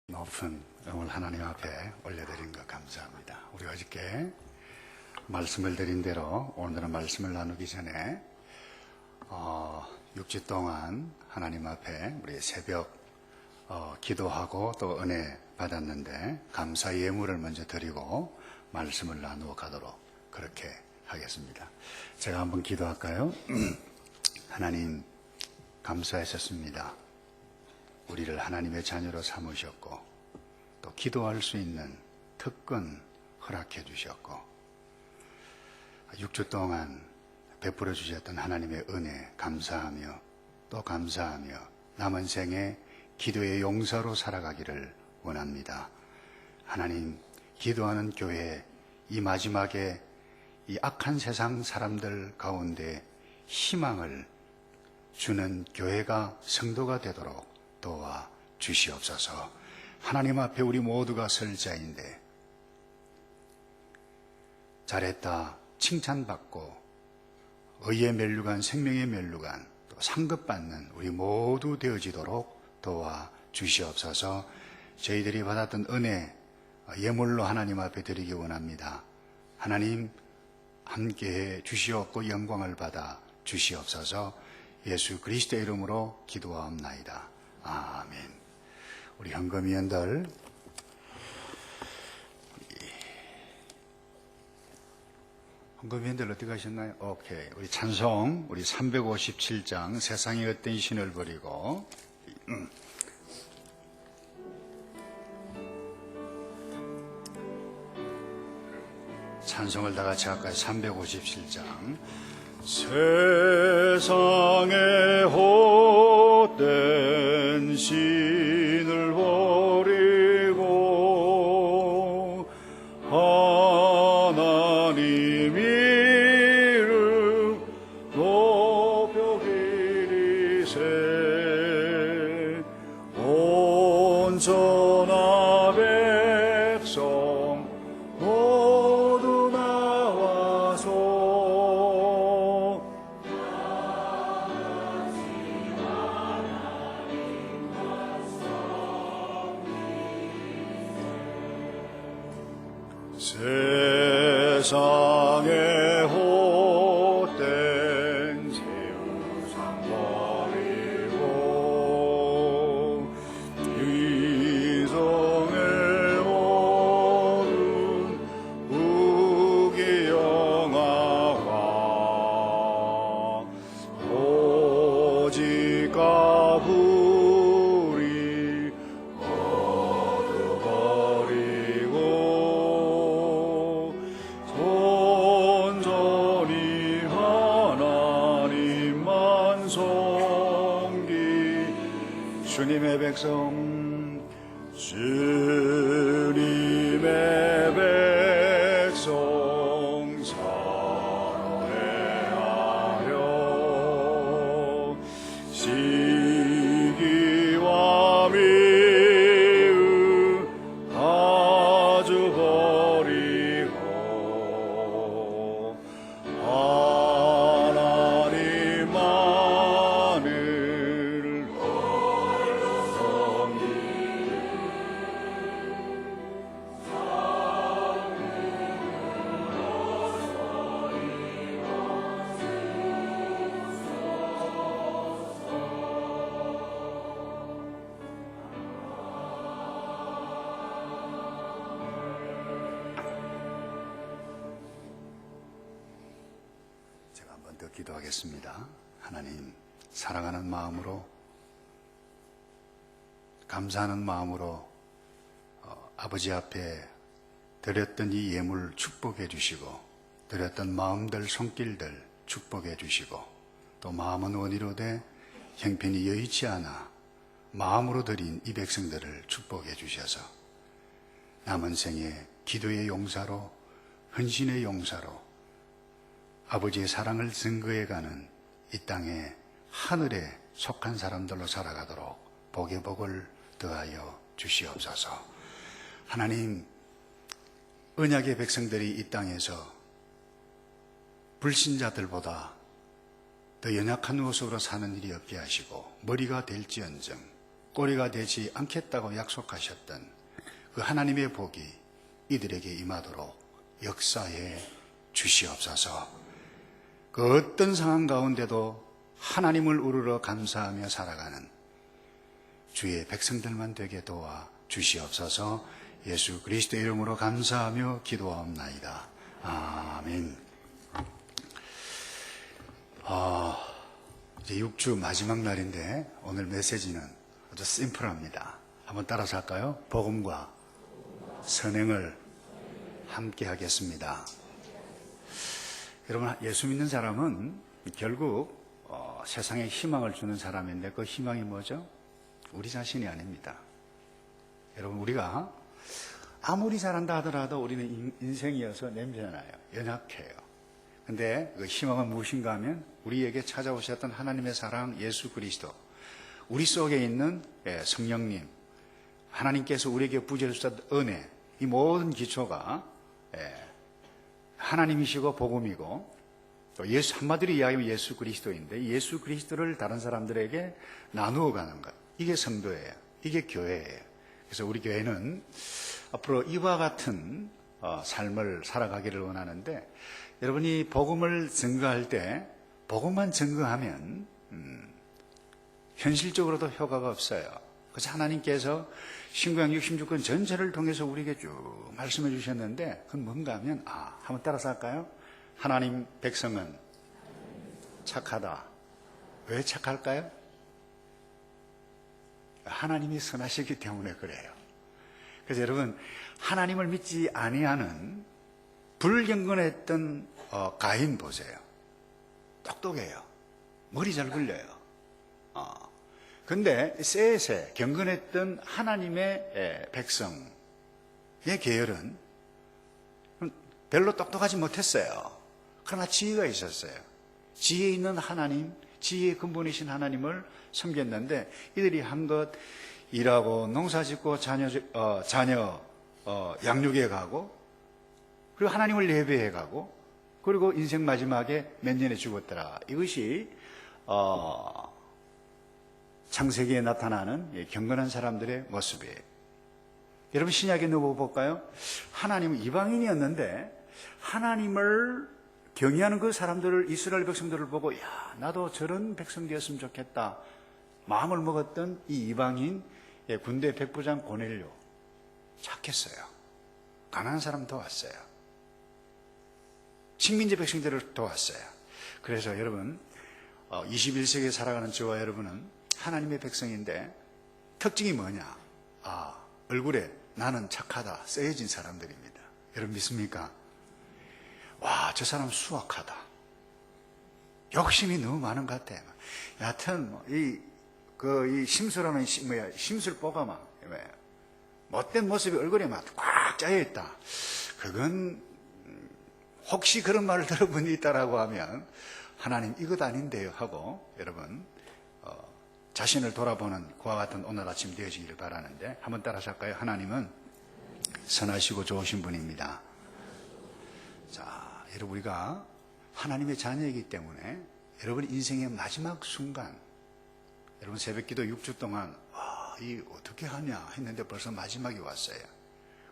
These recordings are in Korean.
높은 응을 하나님 앞에 올려드린 것 감사합니다. 우리 어저께 말씀을 드린 대로 오늘은 말씀을 나누기 전에 6주 동안 하나님 앞에 우리 새벽 기도하고 또 은혜 받았는데 감사 예물을 먼저 드리고 말씀을 나누어 가도록 그렇게 하겠습니다. 제가 한번 기도할까요? 하나님 감사하셨습니다. 우리를 하나님의 자녀로 삼으셨고 또 기도할 수 있는 특권 허락해 주셨고 6주 동안 베풀어 주셨던 하나님의 은혜 감사하며 또 감사하며 남은 생에 기도의 용사로 살아가기를 원합니다. 하나님, 기도하는 교회 이 마지막에 이 악한 세상 사람들 가운데 희망을 주는 교회가 성도가 되도록 도와 주시옵소서. 하나님 앞에 우리 모두가 설 자인데 잘했다 칭찬받고 의의 면류관 생명의 면류관 또 상급받는 우리 모두 되어지도록 도와 주시옵소서. 저희들이 받았던 은혜 예물로 하나님 앞에 드리기 원합니다. 하나님 함께해 주시옵고 영광을 받아 주시옵소서. 예수 그리스도의 이름으로 기도하옵나이다. 아멘. 우리 현금위원들 현금위원들 어떻게 하셨나요? 오케이. 우리 찬송 우리 357장 세상의 헛된 신을 버리고 찬송을 다 같이 할까요? 357장 세상의 헛된 신을 버리고 하나님 이름 높여 기리세 온전한 백성 모두 나와서 세상의 헛된 세우상 버리고 이성의 모든 무기영화와 오직 가불이 얻어버리고 온전히 하나님만 섬기 주님의 백성 주님의 백성 사랑하여 시기와 미움 아주 버리고 하나님만을 제가 한 번 더 기도하겠습니다. 하나님, 사랑하는 마음으로 감사하는 마음으로 아버지 앞에 드렸던 이 예물 축복해 주시고 드렸던 마음들 손길들 축복해 주시고 또 마음은 원이로되 형편이 여의치 않아 마음으로 드린 이 백성들을 축복해 주셔서 남은 생에 기도의 용사로 헌신의 용사로 아버지의 사랑을 증거해가는 이 땅에 하늘에 속한 사람들로 살아가도록 복의 복을 더하여 주시옵소서. 하나님, 언약의 백성들이 이 땅에서 불신자들보다 더 연약한 모습으로 사는 일이 없게 하시고 머리가 될지언정 꼬리가 되지 않겠다고 약속하셨던 그 하나님의 복이 이들에게 임하도록 역사해 주시옵소서. 그 어떤 상황 가운데도 하나님을 우러러 감사하며 살아가는 주의 백성들만 되게 도와 주시옵소서. 예수 그리스도의 이름으로 감사하며 기도하옵나이다. 아멘. 이제 6주 마지막 날인데 오늘 메시지는 아주 심플합니다. 한번 따라서 할까요? 복음과 선행을 함께 하겠습니다. 여러분, 예수 믿는 사람은 결국 세상에 희망을 주는 사람인데 그 희망이 뭐죠? 우리 자신이 아닙니다. 여러분, 우리가 아무리 잘한다 하더라도 우리는 인생이어서 냄새나요. 연약해요. 근데 그 희망은 무엇인가 하면 우리에게 찾아오셨던 하나님의 사랑 예수 그리스도, 우리 속에 있는 성령님, 하나님께서 우리에게 부여주셨던 은혜, 이 모든 기초가 하나님이시고 복음이고 또 한마디로 이야기하면 예수 그리스도인데 예수 그리스도를 다른 사람들에게 나누어 가는 것, 이게 성도예요. 이게 교회예요. 그래서 우리 교회는 앞으로 이와 같은 삶을 살아가기를 원하는데, 여러분이 복음을 증거할 때 복음만 증거하면 현실적으로도 효과가 없어요. 그래서 하나님께서 신구약 66권 전체를 통해서 우리에게 쭉 말씀해 주셨는데 그건 뭔가 하면 한번 따라서 할까요? 하나님 백성은 착하다. 왜 착할까요? 하나님이 선하시기 때문에 그래요. 그래서 여러분, 하나님을 믿지 아니하는 불경건했던 가인 보세요. 똑똑해요. 머리 잘 굴려요. 근데 셋에 경건했던 하나님의 백성의 계열은 별로 똑똑하지 못했어요. 그러나 지혜가 있었어요. 지혜 있는 하나님, 지혜의 근본이신 하나님을 섬겼는데 이들이 한 것, 일하고 농사짓고 자녀 양육해 가고, 그리고 하나님을 예배해 가고, 그리고 인생 마지막에 몇 년에 죽었더라. 이것이 창세기에 나타나는 경건한 사람들의 모습이에요. 여러분, 신약에 넣어볼까요? 하나님은 이방인이었는데 하나님을 경외하는 그 사람들을, 이스라엘 백성들을 보고 나도 저런 백성 되었으면 좋겠다 마음을 먹었던 이 이방인 군대 백부장 고넬료, 착했어요. 가난한 사람 도왔어요. 식민지 백성들을 도왔어요. 그래서 여러분, 21세기에 살아가는 저와 여러분은 하나님의 백성인데 특징이 뭐냐? 얼굴에 나는 착하다 쓰여진 사람들입니다. 여러분 믿습니까? 와, 저 사람 수악하다. 욕심이 너무 많은 것 같아. 여하튼 이 심술하는 심술보가 막 못된 모습이 얼굴에 막 꽉 짜여 있다. 그건 혹시 그런 말을 들어본 이 있다라고 하면 하나님 이것 아닌데요 하고 여러분 자신을 돌아보는 그와 같은 오늘 아침 되어지기를 바라는데 한번 따라서 할까요? 하나님은 선하시고 좋으신 분입니다. 자, 여러분, 우리가 하나님의 자녀이기 때문에 여러분 인생의 마지막 순간, 여러분 새벽기도 6주 동안 이 어떻게 하냐 했는데 벌써 마지막이 왔어요.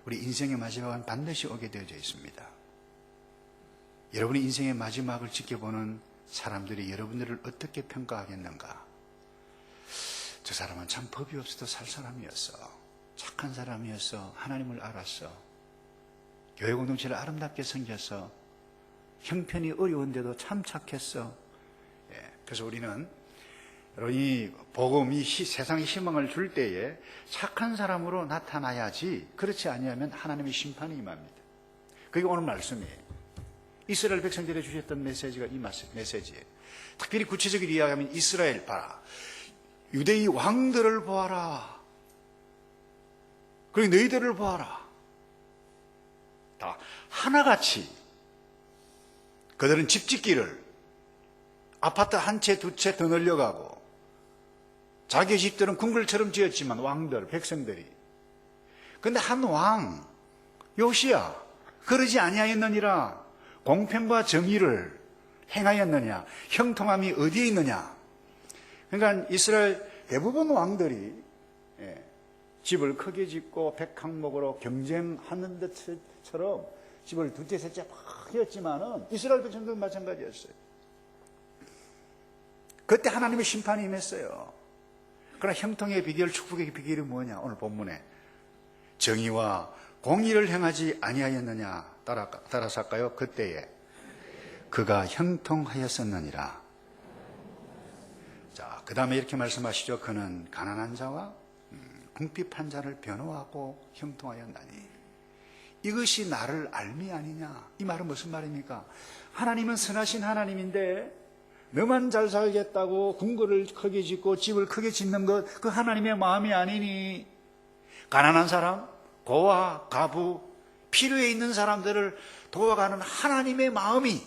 우리 인생의 마지막은 반드시 오게 되어져 있습니다. 여러분이 인생의 마지막을 지켜보는 사람들이 여러분들을 어떻게 평가하겠는가? 저 사람은 참 법이 없어도 살 사람이었어. 착한 사람이었어. 하나님을 알았어. 교회 공동체를 아름답게 섬겼어. 형편이 어려운데도 참 착했어. 그래서 우리는 이 복음이 세상에 희망을 줄 때에 착한 사람으로 나타나야지, 그렇지 아니하면 하나님의 심판이 임합니다. 그게 오늘 말씀이에요. 이스라엘 백성들에 주셨던 메시지가 이 메시지예요. 특별히 구체적으로 이야기하면 이스라엘 봐라. 유대의 왕들을 보아라. 그리고 너희들을 보아라. 다 하나같이 그들은 집 짓기를 아파트 한 채 두 채 더 늘려가고 자기 집들은 궁궐처럼 지었지만 왕들, 백성들이. 그런데 한 왕 요시야 그러지 아니하였느니라. 공평과 정의를 행하였느냐? 형통함이 어디에 있느냐? 그러니까 이스라엘 대부분 왕들이 집을 크게 짓고 백항목으로 경쟁하는 것처럼 집을 둘째 셋째 막 지었지만은 이스라엘 백성들은 마찬가지였어요. 그때 하나님의 심판이 임했어요. 그러나 형통의 비결, 축복의 비결이 뭐냐? 오늘 본문에 정의와 공의를 행하지 아니하였느냐 따라서 할까요? 그때에 그가 형통하였었느니라. 자, 그 다음에 이렇게 말씀하시죠. 그는 가난한 자와 궁핍한 자를 변호하고 형통하였나니 이것이 나를 알미 아니냐. 이 말은 무슨 말입니까? 하나님은 선하신 하나님인데 너만 잘 살겠다고 궁궐을 크게 짓고 집을 크게 짓는 것, 그 하나님의 마음이 아니니 가난한 사람, 고아, 가부, 필요에 있는 사람들을 도와가는 하나님의 마음이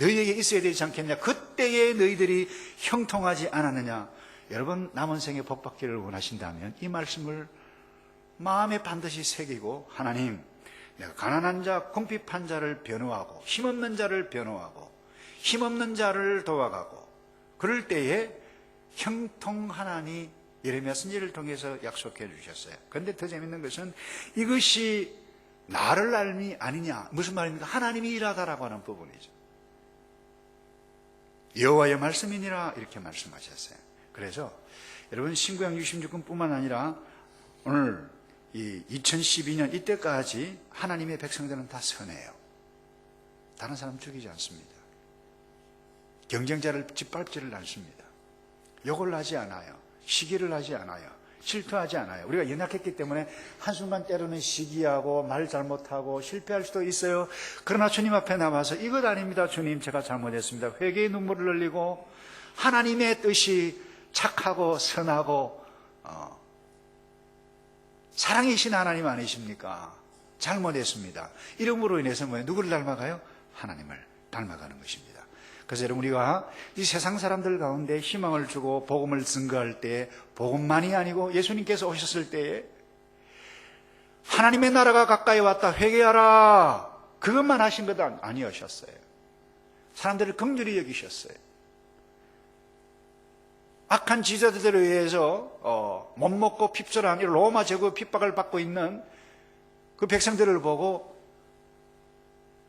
너희에게 있어야 되지 않겠냐. 그때에 너희들이 형통하지 않았느냐. 여러분 남은 생에 복받기를 원하신다면 이 말씀을 마음에 반드시 새기고, 하나님, 내가 가난한 자, 궁핍한 자를 변호하고 힘없는 자를 변호하고 힘없는 자를 도와가고 그럴 때에 형통하나니 예레미야 선지자를 통해서 약속해 주셨어요. 그런데 더 재밌는 것은 이것이 나를 알미 아니냐. 무슨 말입니까? 하나님이 일하다라고 하는 부분이죠. 여호와의 말씀이니라 이렇게 말씀하셨어요. 그래서 여러분 신구약 66권 뿐만 아니라 오늘 이 2012년 이때까지 하나님의 백성들은 다 선해요. 다른 사람 죽이지 않습니다. 경쟁자를 짓밟지를 않습니다. 욕을 하지 않아요. 시기를 하지 않아요. 실토하지 않아요. 우리가 연약했기 때문에 한순간 때로는 시기하고 말 잘못하고 실패할 수도 있어요. 그러나 주님 앞에 나와서 이것 아닙니다. 주님, 제가 잘못했습니다. 회개의 눈물을 흘리고 하나님의 뜻이 착하고 선하고 사랑이신 하나님 아니십니까? 잘못했습니다. 이름으로 인해서 뭐예요? 누구를 닮아가요? 하나님을 닮아가는 것입니다. 그래서 여러분, 우리가 이 세상 사람들 가운데 희망을 주고 복음을 증거할 때, 복음만이 아니고 예수님께서 오셨을 때에 하나님의 나라가 가까이 왔다, 회개하라, 그것만 하신 것 아니었어요. 사람들을 긍휼히 여기셨어요. 악한 지자들에 의해서 못 먹고 핍절한 로마 제국의 핍박을 받고 있는 그 백성들을 보고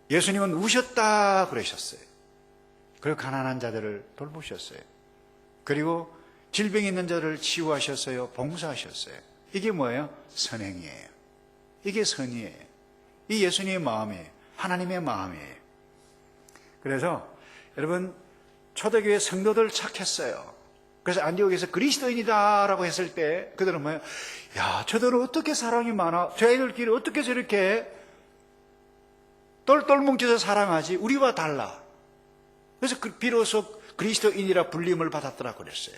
예수님은 우셨다 그러셨어요. 그리고 가난한 자들을 돌보셨어요. 그리고 질병 있는 자를 치유하셨어요. 봉사하셨어요. 이게 뭐예요? 선행이에요. 이게 선이에요. 이 예수님의 마음이에요. 하나님의 마음이에요. 그래서 여러분, 초대교회 성도들 착했어요. 그래서 안디옥에서 그리스도인이다라고 했을 때 그들은 뭐예요? 야, 저들은 어떻게 사랑이 많아? 저희들끼리 어떻게 저렇게 똘똘 뭉쳐서 사랑하지? 우리와 달라. 그래서 비로소 그리스도인이라 불림을 받았더라 그랬어요.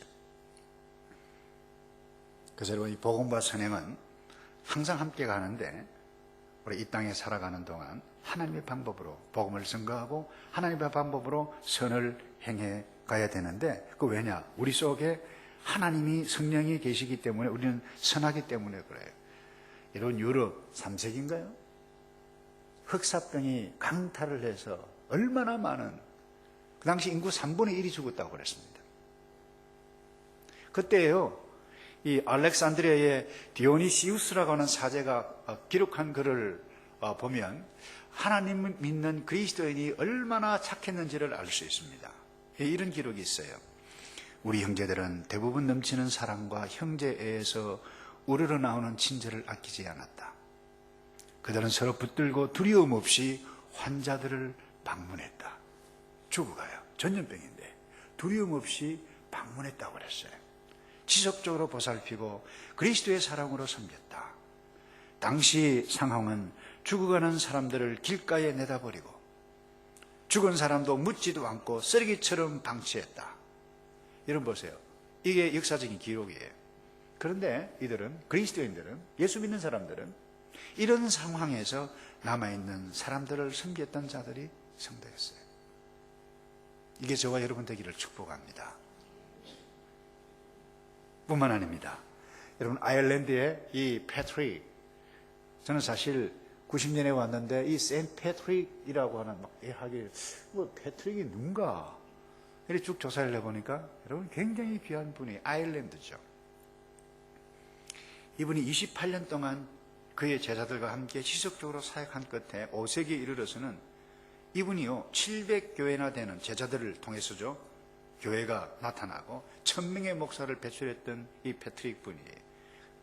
그래서 여러분, 이 복음과 선행은 항상 함께 가는데 우리 이 땅에 살아가는 동안 하나님의 방법으로 복음을 증거하고 하나님의 방법으로 선을 행해 가야 되는데, 그 왜냐? 우리 속에 하나님이 성령이 계시기 때문에 우리는 선하기 때문에 그래요. 이런 유럽 3세기인가요? 흑사병이 강타를 해서 얼마나 많은, 그 당시 인구 3분의 1이 죽었다고 그랬습니다. 그때요, 이 알렉산드리아의 디오니시우스라고 하는 사제가 기록한 글을 보면 하나님을 믿는 그리스도인이 얼마나 착했는지를 알 수 있습니다. 이런 기록이 있어요. 우리 형제들은 대부분 넘치는 사랑과 형제애에서 우러러나오는 친절을 아끼지 않았다. 그들은 서로 붙들고 두려움 없이 환자들을 방문했다. 죽어가요. 전염병인데 두려움 없이 방문했다고 그랬어요. 지속적으로 보살피고 그리스도의 사랑으로 섬겼다. 당시 상황은 죽어가는 사람들을 길가에 내다버리고 죽은 사람도 묻지도 않고 쓰레기처럼 방치했다. 여러분 보세요. 이게 역사적인 기록이에요. 그런데 이들은, 그리스도인들은, 예수 믿는 사람들은 이런 상황에서 남아있는 사람들을 섬겼던 자들이 성도였어요. 이게 저와 여러분 되기를 축복합니다. 뿐만 아닙니다. 여러분, 아일랜드의 이 패트릭, 저는 사실 90년에 왔는데 이 세인트 패트릭이라고 하는 하길, 뭐 패트릭이 누군가 이렇게 쭉 조사를 해보니까 여러분 굉장히 귀한 분이 아일랜드죠. 이분이 28년 동안 그의 제자들과 함께 지속적으로 사역한 끝에 5세기에 이르러서는 이분이요 700교회나 되는 제자들을 통해서죠 교회가 나타나고 1000명의 목사를 배출했던 이 패트릭 분이에요.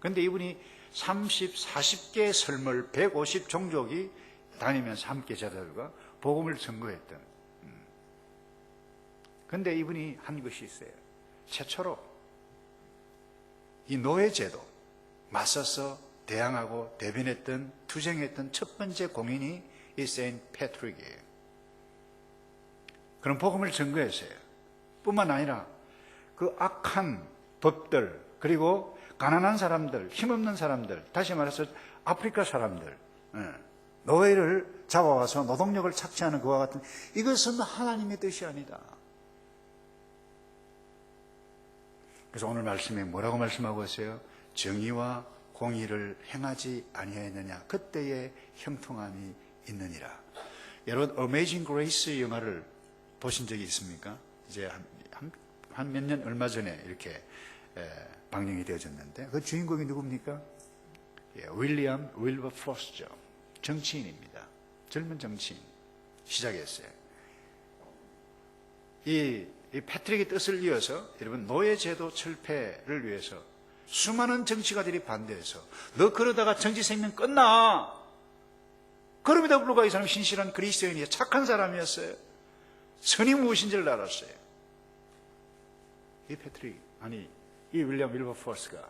그런데 이분이 30, 40개의 설물 150 종족이 다니면서 함께 제자들과 복음을 증거했던. 그런데 이분이 한 것이 있어요. 최초로 이 노예제도 맞서서 대항하고 대변했던, 투쟁했던 첫 번째 공인이 이 세인트 패트릭이에요. 그런 복음을 증거했어요. 뿐만 아니라 그 악한 법들, 그리고 가난한 사람들, 힘없는 사람들, 다시 말해서 아프리카 사람들, 노예를 잡아와서 노동력을 착취하는 그와 같은, 이것은 하나님의 뜻이 아니다. 그래서 오늘 말씀에 뭐라고 말씀하고 있어요? 정의와 공의를 행하지 아니하였느냐, 그때의 형통함이 있느니라. 여러분 어메이징 그레이스 영화를 보신 적이 있습니까? 이제 한 몇 년 얼마 전에 이렇게 방영이 되어졌는데 그 주인공이 누굽니까? 윌리엄 윌버포스죠. 정치인입니다. 젊은 정치인. 시작했어요. 이 패트릭의 뜻을 이어서 여러분 노예제도 철폐를 위해서 수많은 정치가들이 반대해서 너 그러다가 정치 생명 끝나. 그럼에도 불구하고 이 사람 신실한 그리스도인이에요. 착한 사람이었어요. 선이 무엇인지를 알았어요. 이 패트릭, 아니 이 윌리엄 윌버포스가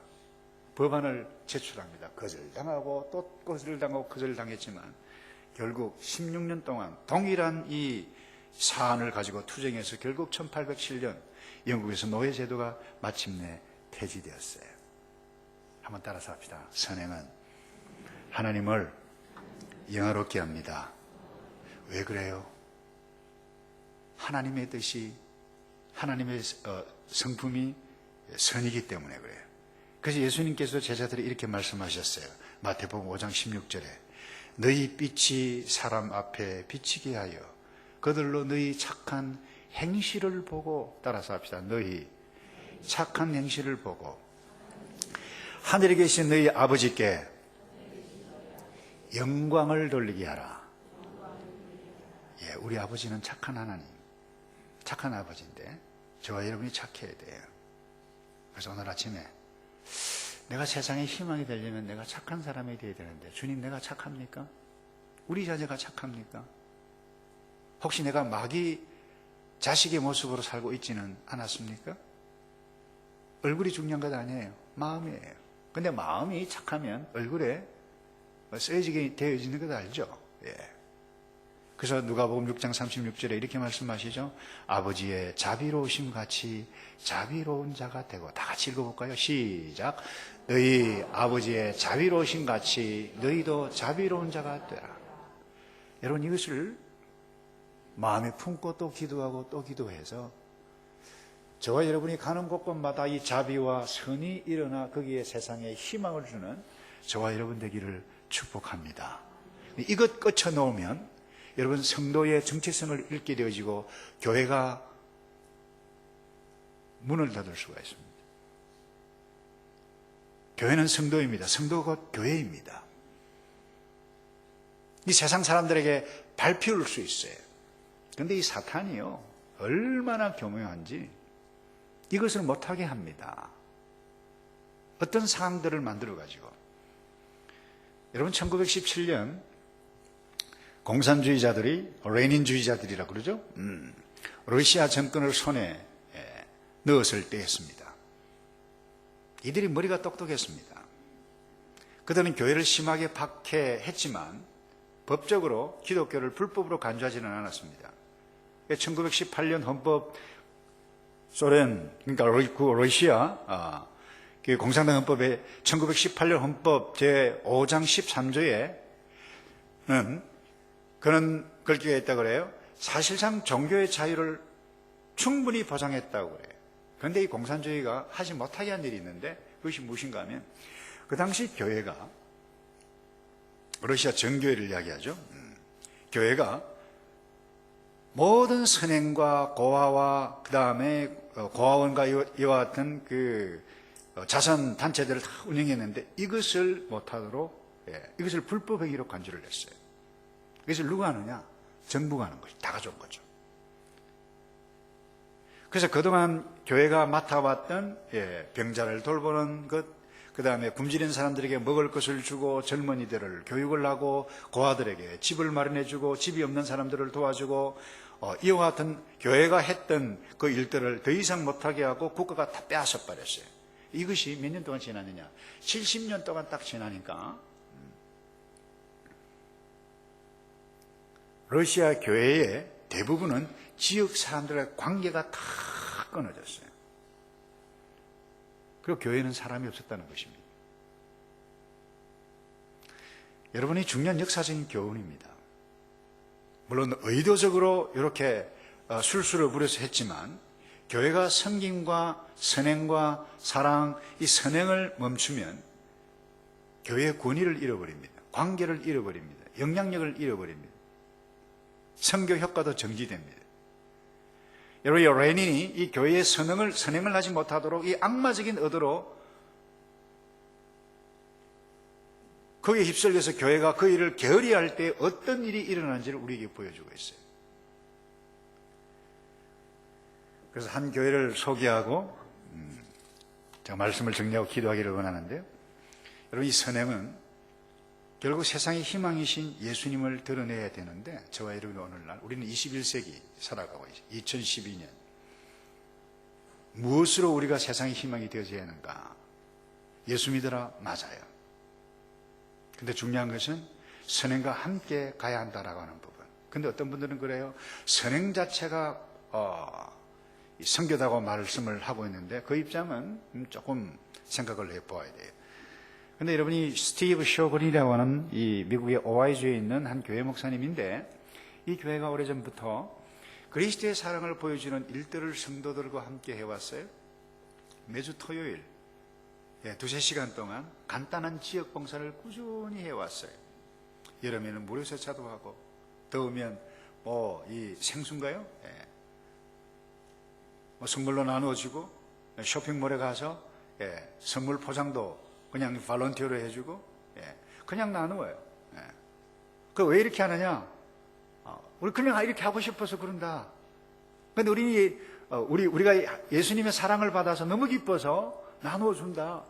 법안을 제출합니다. 거절당하고 또 거절당하고 거절당했지만 결국 16년 동안 동일한 이 사안을 가지고 투쟁해서 결국 1807년 영국에서 노예제도가 마침내 폐지되었어요. 한번 따라서 합시다. 선행은 하나님을 영화롭게 합니다. 왜 그래요? 하나님의 뜻이, 하나님의 성품이 선이기 때문에 그래요. 그래서 예수님께서 제자들이 이렇게 말씀하셨어요. 마태복음 5장 16절에 너희 빛이 사람 앞에 비치게 하여 그들로 너희 착한 행실을 보고, 따라서 합시다. 너희 착한 행실을 보고 하늘에 계신 너희 아버지께 영광을 돌리게 하라. 예, 우리 아버지는 착한 하나님, 착한 아버지인데 저와 여러분이 착해야 돼요. 그래서 오늘 아침에 내가 세상에 희망이 되려면 내가 착한 사람이 되어야 되는데, 주님 내가 착합니까? 우리 자녀가 착합니까? 혹시 내가 마귀 자식의 모습으로 살고 있지는 않았습니까? 얼굴이 중요한 것 아니에요. 마음이에요. 근데 마음이 착하면 얼굴에 쓰여지게 되어지는 것 알죠? 예. 그래서 누가복음 6장 36절에 이렇게 말씀하시죠. 아버지의 자비로우심 같이 자비로운 자가 되고, 다 같이 읽어볼까요? 시작. 너희 아버지의 자비로우심 같이 너희도 자비로운 자가 되라. 여러분 이것을 마음에 품고 또 기도하고 또 기도해서 저와 여러분이 가는 곳곳마다 이 자비와 선이 일어나 거기에 세상에 희망을 주는 저와 여러분 되기를 축복합니다. 이것 꺼쳐놓으면 여러분 성도의 정체성을 잃게 되어지고 교회가 문을 닫을 수가 있습니다. 교회는 성도입니다. 성도가 교회입니다. 이 세상 사람들에게 밟히울 수 있어요. 그런데 이 사탄이요 얼마나 교묘한지 이것을 못하게 합니다. 어떤 상황들을 만들어가지고, 여러분 1917년 공산주의자들이, 레닌주의자들이라고 그러죠. 러시아 정권을 손에 넣었을 때였습니다. 이들이 머리가 똑똑했습니다. 그들은 교회를 심하게 박해했지만 법적으로 기독교를 불법으로 간주하지는 않았습니다. 1918년 헌법, 소련, 그러니까 러시아 그 공산당 헌법의 1918년 헌법 제5장 13조에는 그런 글귀가 있다고 그래요. 사실상 종교의 자유를 충분히 보장했다고 그래요. 그런데 이 공산주의가 하지 못하게 한 일이 있는데, 그것이 무엇인가 하면 그 당시 교회가, 러시아 정교회를 이야기하죠. 교회가 모든 선행과 고아와 그 다음에 고아원과 이와 같은 그 자선 단체들을 다 운영했는데 이것을 못하도록 이것을 불법 행위로 간주를 했어요. 이것을 누가 하느냐? 정부가 하는 것이 다 가져온 거죠. 그래서 그동안 교회가 맡아왔던 병자를 돌보는 것, 그 다음에 굶주린 사람들에게 먹을 것을 주고 젊은이들을 교육을 하고 고아들에게 집을 마련해주고 집이 없는 사람들을 도와주고 이와 같은 교회가 했던 그 일들을 더 이상 못하게 하고 국가가 다 빼앗아 버렸어요. 이것이 몇 년 동안 지났느냐? 70년 동안 딱 지나니까 러시아 교회의 대부분은 지역 사람들과의 관계가 다 끊어졌어요. 그리고 교회는 사람이 없었다는 것입니다. 여러분이 중요한 역사적인 교훈입니다. 물론 의도적으로 이렇게 술수를 부려서 했지만 교회가 섬김과 선행과 사랑, 이 선행을 멈추면 교회의 권위를 잃어버립니다. 관계를 잃어버립니다. 영향력을 잃어버립니다. 선교 효과도 정지됩니다. 여러분, 레닌이 이 교회의 선행을 하지 못하도록 이 악마적인 의도로 거기에 휩쓸려서 교회가 그 일을 게으리할 때 어떤 일이 일어나는지를 우리에게 보여주고 있어요. 그래서 한 교회를 소개하고 제가 말씀을 정리하고 기도하기를 원하는데요. 여러분, 이 선행은 결국 세상의 희망이신 예수님을 드러내야 되는데 저와 여러분이 오늘날 우리는 21세기 살아가고 있어요. 2012년 무엇으로 우리가 세상의 희망이 되어져야 하는가? 예수 믿으라, 맞아요. 근데 중요한 것은 선행과 함께 가야 한다라고 하는 부분. 근데 어떤 분들은 그래요. 선행 자체가 성교다고 말씀을 하고 있는데 그 입장은 조금 생각을 해보아야 돼요. 근데 여러분이 스티브 쇼건이라고 하는 이 미국의 오하이주에 있는 한 교회 목사님인데 이 교회가 오래전부터 그리스도의 사랑을 보여주는 일들을 성도들과 함께 해왔어요. 매주 토요일 두세 시간 동안 간단한 지역 봉사를 꾸준히 해왔어요. 여름에는 무료 세차도 하고 더우면 이 생수인가요? 선물로 나누어주고 쇼핑몰에 가서 선물 포장도 그냥 발런티어로 해주고 그냥 나누어요. 그 왜 이렇게 하느냐? 우리 그냥 이렇게 하고 싶어서 그런다. 근데 우리가 예수님의 사랑을 받아서 너무 기뻐서 나누어준다.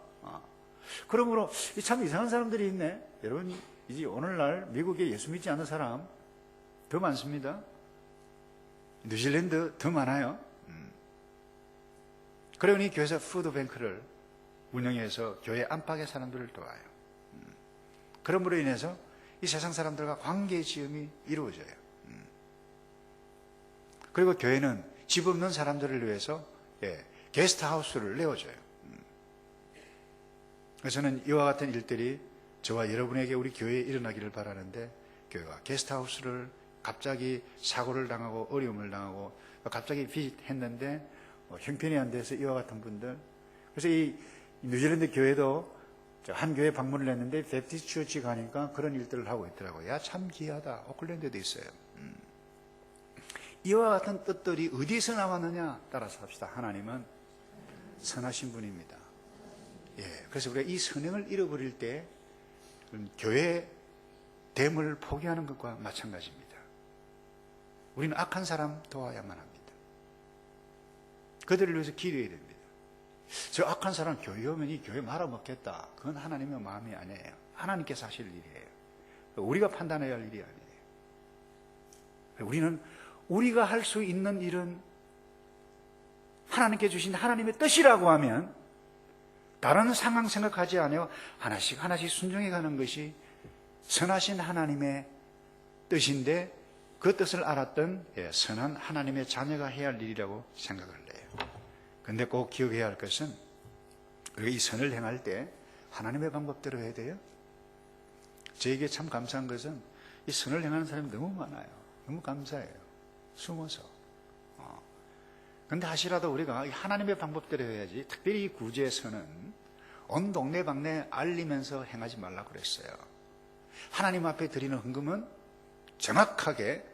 그러므로 참 이상한 사람들이 있네. 여러분, 이제 오늘날 미국에 예수 믿지 않는 사람 더 많습니다. 뉴질랜드 더 많아요. 그러니 교회에서 푸드뱅크를 운영해서 교회 안팎의 사람들을 도와요. 그럼으로 인해서 이 세상 사람들과 관계의 지음이 이루어져요. 그리고 교회는 집 없는 사람들을 위해서 게스트하우스를 내어줘요. 그래서 저는 이와 같은 일들이 저와 여러분에게 우리 교회에 일어나기를 바라는데 교회가 게스트하우스를 갑자기 사고를 당하고 어려움을 당하고 갑자기 빚했는데 형편이 안 돼서 이와 같은 분들, 그래서 이 뉴질랜드 교회도 한 교회 방문을 했는데 베프티스트 처치 가니까 그런 일들을 하고 있더라고요. 야, 참 귀하다. 오클랜드에도 있어요. 이와 같은 뜻들이 어디서 나왔느냐 따라서 합시다. 하나님은 선하신 분입니다. 그래서 우리가 이 선행을 잃어버릴 때 교회 됨을 포기하는 것과 마찬가지입니다. 우리는 악한 사람 도와야만 합니다. 그들을 위해서 기도해야 됩니다. 저 악한 사람 교회 오면 이 교회 말아먹겠다. 그건 하나님의 마음이 아니에요. 하나님께서 하실 일이에요. 우리가 판단해야 할 일이 아니에요. 우리는 우리가 할 수 있는 일은 하나님께 주신 하나님의 뜻이라고 하면 다른 상황 생각하지 않아요. 하나씩 순종해 가는 것이 선하신 하나님의 뜻인데 그 뜻을 알았던 선한 하나님의 자녀가 해야 할 일이라고 생각을 해요. 근데 꼭 기억해야 할 것은 우리가 이 선을 행할 때 하나님의 방법대로 해야 돼요. 저에게 참 감사한 것은 이 선을 행하는 사람이 너무 많아요. 너무 감사해요. 숨어서. 근데 하시라도 우리가 하나님의 방법대로 해야지, 특별히 이 구제의 선은 온 동네방네 알리면서 행하지 말라고 그랬어요. 하나님 앞에 드리는 헌금은 정확하게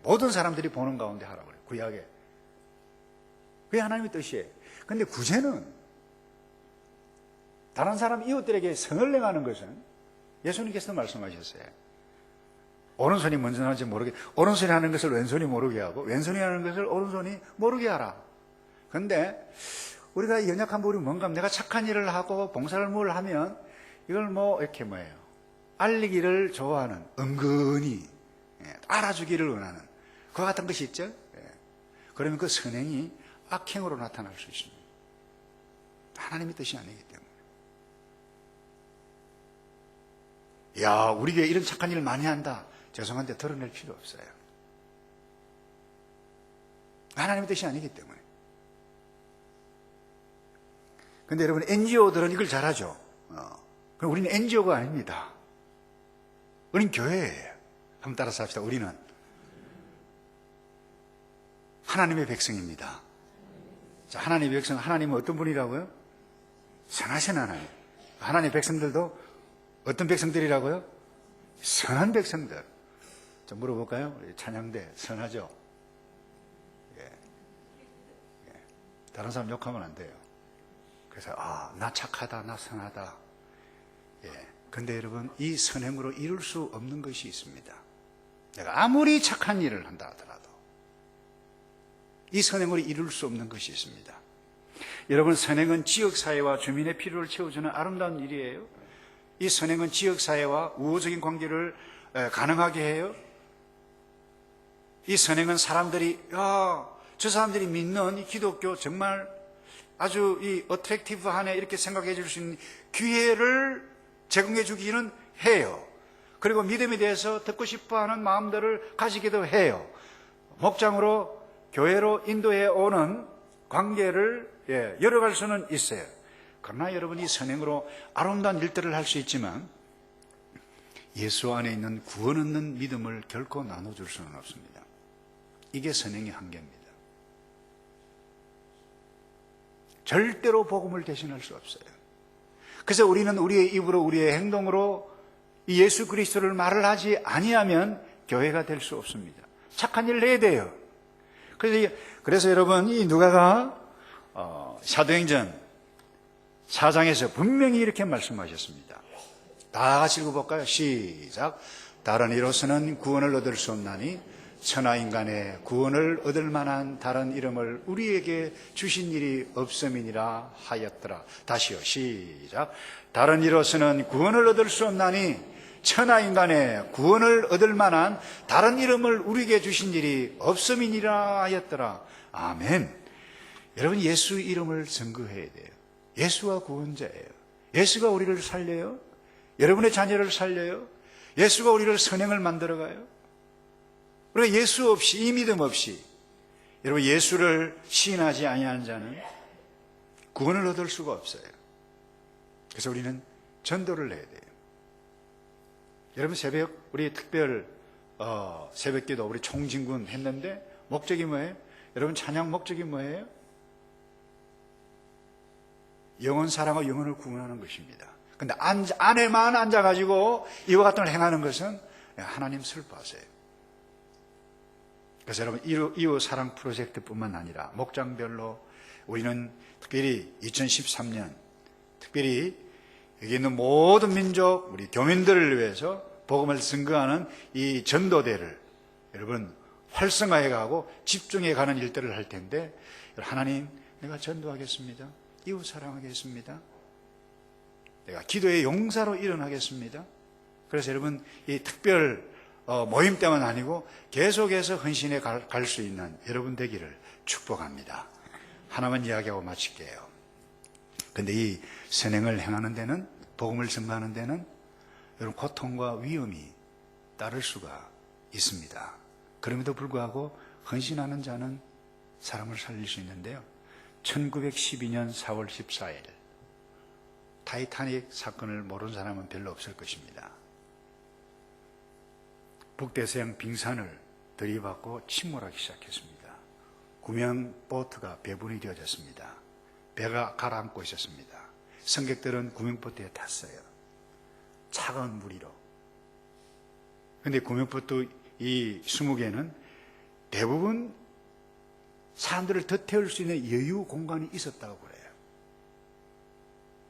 모든 사람들이 보는 가운데 하라고 그래요. 구약에. 그게 하나님의 뜻이에요. 근데 구제는 다른 사람 이웃들에게 선을 행하는 것은 예수님께서 말씀하셨어요. 오른손이 먼저 나는지 모르게, 오른손이 하는 것을 왼손이 모르게 하고 왼손이 하는 것을 오른손이 모르게 하라. 그런데 우리가 연약한 부분이 뭔가, 내가 착한 일을 하고 봉사를 뭘 하면 이걸 이렇게 알리기를 좋아하는, 은근히 알아주기를 원하는 그와 같은 것이 있죠. 그러면 그 선행이 악행으로 나타날 수 있습니다. 하나님의 뜻이 아니기 때문에. 야, 우리 교회 이런 착한 일을 많이 한다. 죄송한데 드러낼 필요 없어요. 하나님의 뜻이 아니기 때문에. 근데 여러분, NGO들은 이걸 잘하죠. 그럼 우리는 NGO가 아닙니다. 우리는 교회예요. 한번 따라서 합시다. 우리는 하나님의 백성입니다. 자, 하나님의 백성, 하나님은 어떤 분이라고요? 선하신 하나님. 하나님의 백성들도 어떤 백성들이라고요? 선한 백성들. 좀 물어볼까요? 찬양대 선하죠? 예. 다른 사람 욕하면 안 돼요. 그래서 나 착하다, 나 선하다. 예. 근데 여러분, 이 선행으로 이룰 수 없는 것이 있습니다. 내가 아무리 착한 일을 한다 하더라도 이 선행으로 이룰 수 없는 것이 있습니다. 여러분, 선행은 지역사회와 주민의 필요를 채워주는 아름다운 일이에요. 이 선행은 지역사회와 우호적인 관계를 가능하게 해요. 이 선행은 사람들이, 저 사람들이 믿는 이 기독교 정말 아주 이 어트랙티브하네 이렇게 생각해 줄 수 있는 기회를 제공해 주기는 해요. 그리고 믿음에 대해서 듣고 싶어 하는 마음들을 가지기도 해요. 목장으로 교회로 인도해 오는 관계를 열어갈 수는 있어요. 그러나 여러분, 이 선행으로 아름다운 일들을 할 수 있지만 예수 안에 있는 구원 얻는 믿음을 결코 나눠줄 수는 없습니다. 이게 선행의 한계입니다. 절대로 복음을 대신할 수 없어요. 그래서 우리는 우리의 입으로, 우리의 행동으로 이 예수 그리스도를 말을 하지 아니하면 교회가 될 수 없습니다. 착한 일을 해야 돼요. 그래서 여러분, 이 누가가 사도행전 4장에서 분명히 이렇게 말씀하셨습니다. 다 같이 읽어볼까요? 시작. 다른 이로서는 구원을 얻을 수 없나니 천하인간의 구원을 얻을 만한 다른 이름을 우리에게 주신 일이 없음이니라 하였더라. 다시요. 시작. 다른 이로서는 구원을 얻을 수 없나니 천하인간의 구원을 얻을 만한 다른 이름을 우리에게 주신 일이 없음이니라 하였더라. 아멘. 여러분, 예수 이름을 증거해야 돼요. 예수가 구원자예요. 예수가 우리를 살려요. 여러분의 자녀를 살려요. 예수가 우리를 선행을 만들어가요. 그리고 예수 없이, 이 믿음 없이 여러분, 예수를 시인하지 아니하는 자는 구원을 얻을 수가 없어요. 그래서 우리는 전도를 해야 돼요. 여러분, 새벽 우리 특별 새벽기도 우리 총진군 했는데 목적이 뭐예요? 여러분, 찬양 목적이 뭐예요? 영혼 사랑과 영혼을 구원하는 것입니다. 근데 안에만 앉아가지고 이와 같은 걸 행하는 것은 하나님 슬퍼하세요. 그래서 여러분, 이웃 사랑 프로젝트뿐만 아니라 목장별로 우리는 특별히 2013년 특별히 여기 있는 모든 민족, 우리 교민들을 위해서 복음을 증거하는 이 전도대를 여러분 활성화해 가고 집중해 가는 일들을 할 텐데, 하나님, 내가 전도하겠습니다. 이웃 사랑하겠습니다. 내가 기도의 용사로 일어나겠습니다. 그래서 여러분, 이 특별 모임 때만 아니고 계속해서 헌신해 갈 수 있는 여러분 되기를 축복합니다. 하나만 이야기하고 마칠게요. 근데 이 선행을 행하는 데는, 복음을 증거하는 데는 여러분 고통과 위험이 따를 수가 있습니다. 그럼에도 불구하고 헌신하는 자는 사람을 살릴 수 있는데요. 1912년 4월 14일 타이타닉 사건을 모르는 사람은 별로 없을 것입니다. 북대서양 빙산을 들이받고 침몰하기 시작했습니다. 구명 보트가 배분이 되어졌습니다. 배가 가라앉고 있었습니다. 승객들은 구명보트에 탔어요. 차가운 물이로. 그런데 구명보트 이 20개는 대부분 사람들을 더 태울 수 있는 여유 공간이 있었다고 그래요.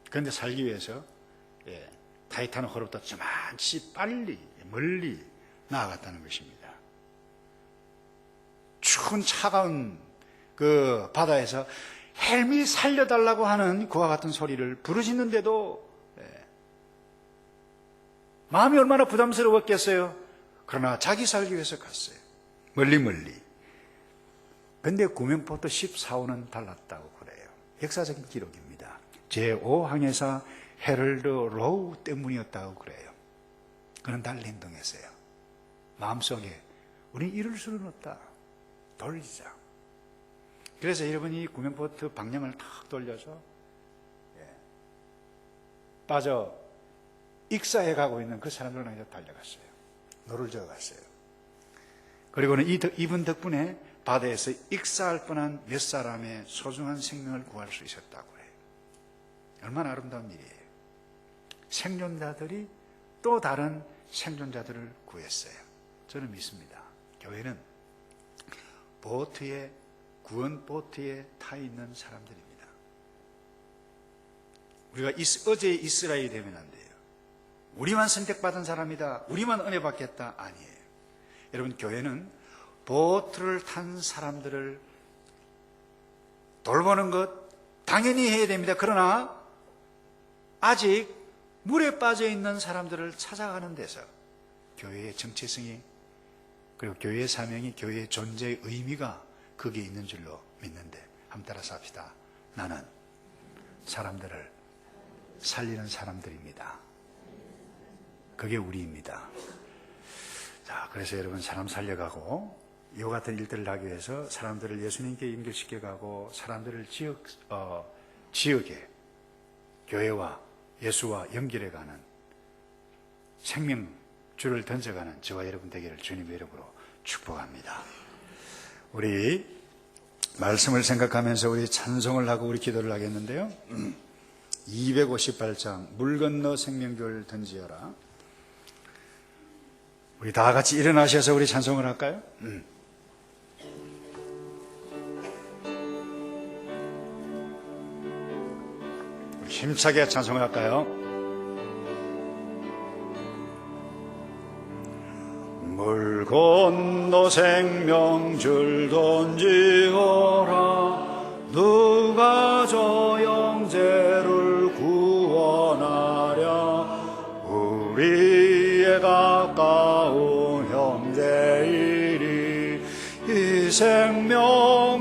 그런데 살기 위해서 타이타노호로부터 저만치 빨리 멀리 나아갔다는 것입니다. 추운 차가운 그 바다에서 헬미 살려달라고 하는 그와 같은 소리를 부르짖는데도 마음이 얼마나 부담스러웠겠어요. 그러나 자기 살기 위해서 갔어요. 멀리. 근데 구명보트 14호는 달랐다고 그래요. 역사적인 기록입니다. 제5항해사 헤럴드 로우 때문이었다고 그래요. 그는 달리 행동했어요. 마음속에 우린 이럴 수는 없다. 돌리자. 그래서 여러분이 구명보트 방향을 탁 돌려서 빠져 익사해 가고 있는 그 사람들을 향해서 달려갔어요. 노를 저어갔어요. 그리고는 이분 덕분에 바다에서 익사할 뻔한 몇 사람의 소중한 생명을 구할 수 있었다고 해요. 얼마나 아름다운 일이에요. 생존자들이 또 다른 생존자들을 구했어요. 저는 믿습니다. 교회는 구원 보트에 타 있는 사람들입니다. 우리가 어제 이스라엘이 되면 안 돼요. 우리만 선택받은 사람이다, 우리만 은혜 받겠다, 아니에요. 여러분, 교회는 보트를 탄 사람들을 돌보는 것 당연히 해야 됩니다. 그러나 아직 물에 빠져 있는 사람들을 찾아가는 데서 교회의 정체성이, 그리고 교회의 사명이, 교회의 존재의 의미가 거기에 있는 줄로 믿는데, 한번 따라서 합시다. 나는 사람들을 살리는 사람들입니다. 그게 우리입니다. 자, 그래서 여러분, 사람 살려가고 이와 같은 일들을 하기 위해서 사람들을 예수님께 연결시켜가고 사람들을 지역에 교회와 예수와 연결해가는 생명줄을 던져가는 저와 여러분 되기를 주님의 이름으로 축복합니다. 우리 말씀을 생각하면서 우리 찬송을 하고 우리 기도를 하겠는데요. 258장 물 건너 생명줄 던지어라. 우리 다 같이 일어나셔서 우리 찬송을 할까요? 우리 힘차게 찬송을 할까요? 물 건너 생명줄 던지어라. 누가 저 영재를 구원하랴. 우리의 가까운 형제이니 이 생명